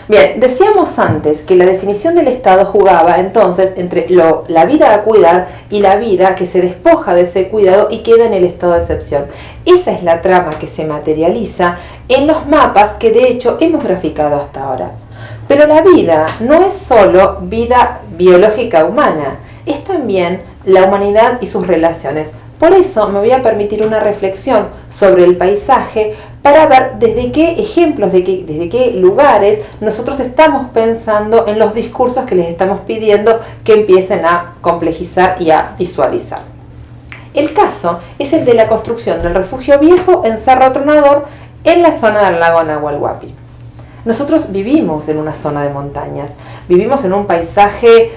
Bien, decíamos antes que la definición del Estado jugaba entonces entre la vida a cuidar y la vida que se despoja de ese cuidado y queda en el estado de excepción. Esa es la trama que se materializa en los mapas que de hecho hemos graficado hasta ahora. Pero la vida no es solo vida biológica humana, es también la humanidad y sus relaciones. Por eso me voy a permitir una reflexión sobre el paisaje para ver desde qué ejemplos, desde qué lugares nosotros estamos pensando en los discursos que les estamos pidiendo que empiecen a complejizar y a visualizar. El caso es el de la construcción del refugio viejo en Cerro Tronador en la zona del lago Nahuel Huapi. Nosotros vivimos en una zona de montañas, vivimos en un paisaje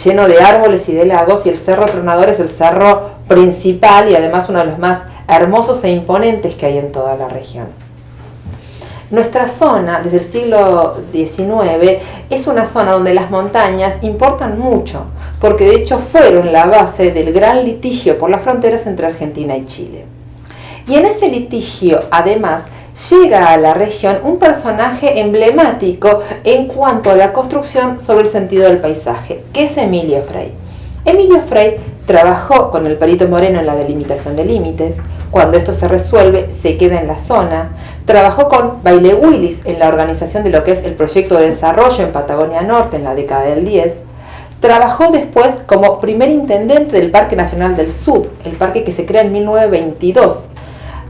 lleno de árboles y de lagos, y el Cerro Tronador es el cerro principal y además uno de los más hermosos e imponentes que hay en toda la región. Nuestra zona, desde el siglo XIX, es una zona donde las montañas importan mucho, porque de hecho fueron la base del gran litigio por las fronteras entre Argentina y Chile. Y en ese litigio, además, llega a la región un personaje emblemático en cuanto a la construcción sobre el sentido del paisaje, que es Emilio Frey. Emilio Frey trabajó con el Perito Moreno en la delimitación de límites. Cuando esto se resuelve, se queda en la zona. Trabajó con Baile Willis en la organización de lo que es el proyecto de desarrollo en Patagonia Norte en la década del 10. Trabajó después como primer intendente del Parque Nacional del Sud, el parque que se crea en 1922.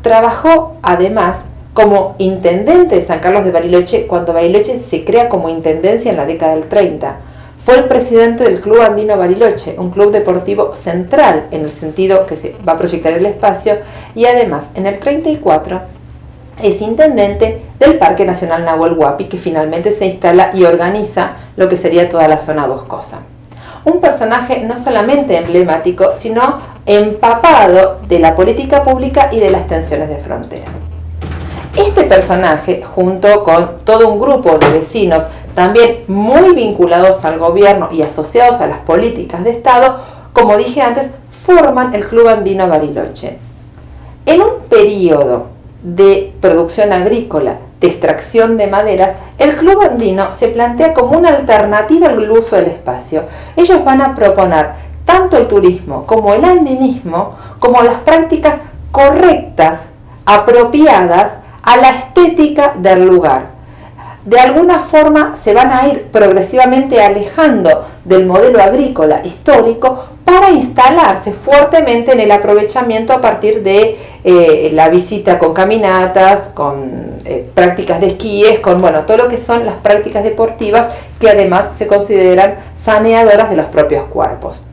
Trabajó además como intendente de San Carlos de Bariloche cuando Bariloche se crea como intendencia en la década del 30. Fue el presidente del Club Andino Bariloche, un club deportivo central en el sentido que se va a proyectar el espacio, y además en el 34 es intendente del Parque Nacional Nahuel Huapi, que finalmente se instala y organiza lo que sería toda la zona boscosa. Un personaje no solamente emblemático, sino empapado de la política pública y de las tensiones de frontera. Este personaje, junto con todo un grupo de vecinos también muy vinculados al gobierno y asociados a las políticas de Estado, como dije antes, forman el Club Andino Bariloche. En un periodo de producción agrícola, de extracción de maderas, el Club Andino se plantea como una alternativa al uso del espacio. Ellos van a proponer tanto el turismo como el andinismo como las prácticas correctas, apropiadas a la estética del lugar. De alguna forma se van a ir progresivamente alejando del modelo agrícola histórico para instalarse fuertemente en el aprovechamiento a partir de la visita con caminatas, con prácticas de esquíes, con todo lo que son las prácticas deportivas que además se consideran saneadoras de los propios cuerpos.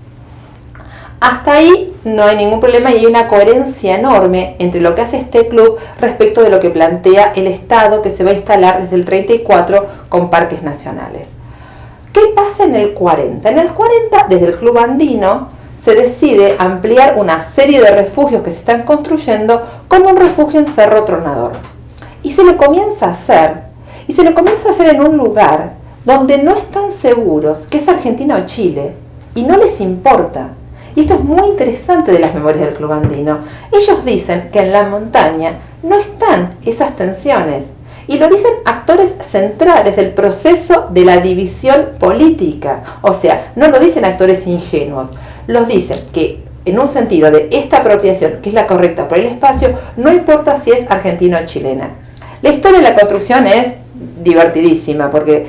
Hasta ahí no hay ningún problema y hay una coherencia enorme entre lo que hace este club respecto de lo que plantea el Estado que se va a instalar desde el 34 con parques nacionales. ¿Qué pasa en el 40? En el 40, desde el Club Andino, se decide ampliar una serie de refugios que se están construyendo como un refugio en Cerro Tronador. Y se lo comienza a hacer, en un lugar donde no están seguros que es Argentina o Chile, y no les importa. Y esto es muy interesante de las memorias del Club Andino. Ellos dicen que en la montaña no están esas tensiones. Y lo dicen actores centrales del proceso de la división política. O sea, no lo dicen actores ingenuos. Los dicen que en un sentido de esta apropiación, que es la correcta por el espacio, no importa si es argentina o chilena. La historia de la construcción es divertidísima porque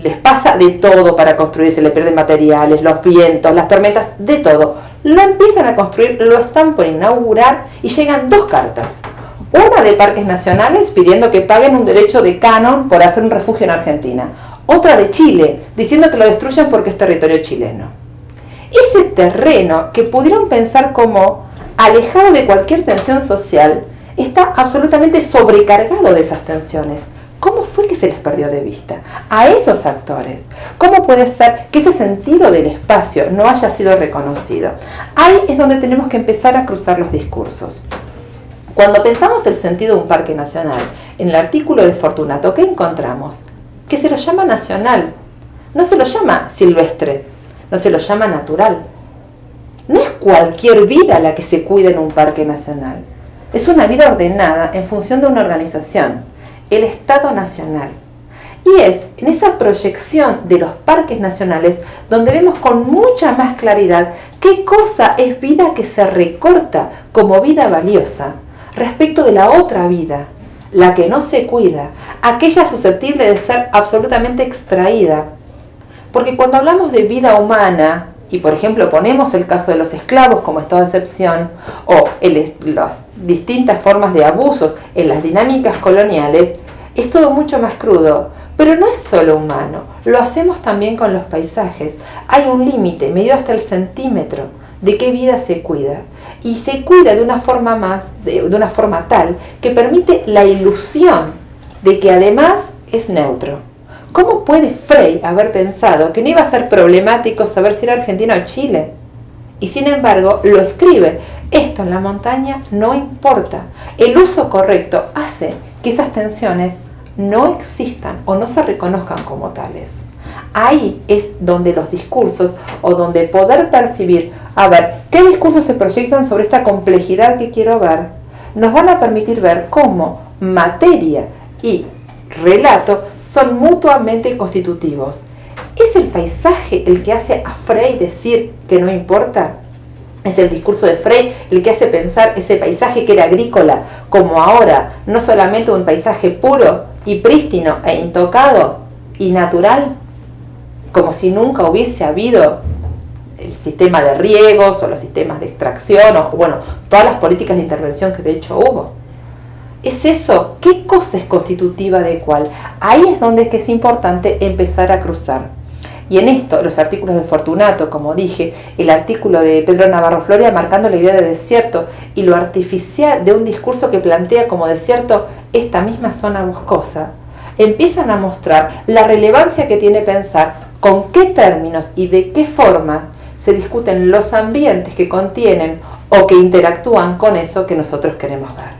les pasa de todo para construir, se le pierden materiales, los vientos, las tormentas, de todo. Lo empiezan a construir, lo están por inaugurar y llegan dos cartas. Una de Parques Nacionales pidiendo que paguen un derecho de canon por hacer un refugio en Argentina. Otra de Chile diciendo que lo destruyan porque es territorio chileno. Ese terreno que pudieron pensar como alejado de cualquier tensión social está absolutamente sobrecargado de esas tensiones. ¿Cómo fue que se les perdió de vista a esos actores? ¿Cómo puede ser que ese sentido del espacio no haya sido reconocido? Ahí es donde tenemos que empezar a cruzar los discursos. Cuando pensamos el sentido de un parque nacional, en el artículo de Fortunato, ¿qué encontramos? Que se lo llama nacional, no se lo llama silvestre, no se lo llama natural. No es cualquier vida la que se cuida en un parque nacional. Es una vida ordenada en función de una organización, el Estado Nacional. Y es en esa proyección de los parques nacionales donde vemos con mucha más claridad qué cosa es vida que se recorta como vida valiosa respecto de la otra vida, la que no se cuida, aquella susceptible de ser absolutamente extraída. Porque cuando hablamos de vida humana, y por ejemplo ponemos el caso de los esclavos como estado de excepción, o las distintas formas de abusos en las dinámicas coloniales, es todo mucho más crudo. Pero no es solo humano, lo hacemos también con los paisajes. Hay un límite, medido hasta el centímetro, de qué vida se cuida. Y se cuida de una forma tal que permite la ilusión de que además es neutro. ¿Cómo puede Frey haber pensado que no iba a ser problemático saber si era Argentina o Chile? Y sin embargo lo escribe. Esto en la montaña no importa. El uso correcto hace que esas tensiones no existan o no se reconozcan como tales. Ahí es donde los discursos o donde poder percibir, a ver, qué discursos se proyectan sobre esta complejidad que quiero ver, nos van a permitir ver cómo materia y relato son mutuamente constitutivos. ¿Es el paisaje el que hace a Frey decir que no importa? ¿Es el discurso de Frey el que hace pensar ese paisaje que era agrícola como ahora no solamente un paisaje puro y prístino e intocado y natural, como si nunca hubiese habido el sistema de riegos o los sistemas de extracción o bueno, todas las políticas de intervención que de hecho hubo? ¿Es eso? ¿Qué cosa es constitutiva de cuál? Ahí es donde es importante empezar a cruzar. Y en esto, los artículos de Fortunato, como dije, el artículo de Pedro Navarro Floria marcando la idea de desierto y lo artificial de un discurso que plantea como desierto esta misma zona boscosa, empiezan a mostrar la relevancia que tiene pensar con qué términos y de qué forma se discuten los ambientes que contienen o que interactúan con eso que nosotros queremos ver.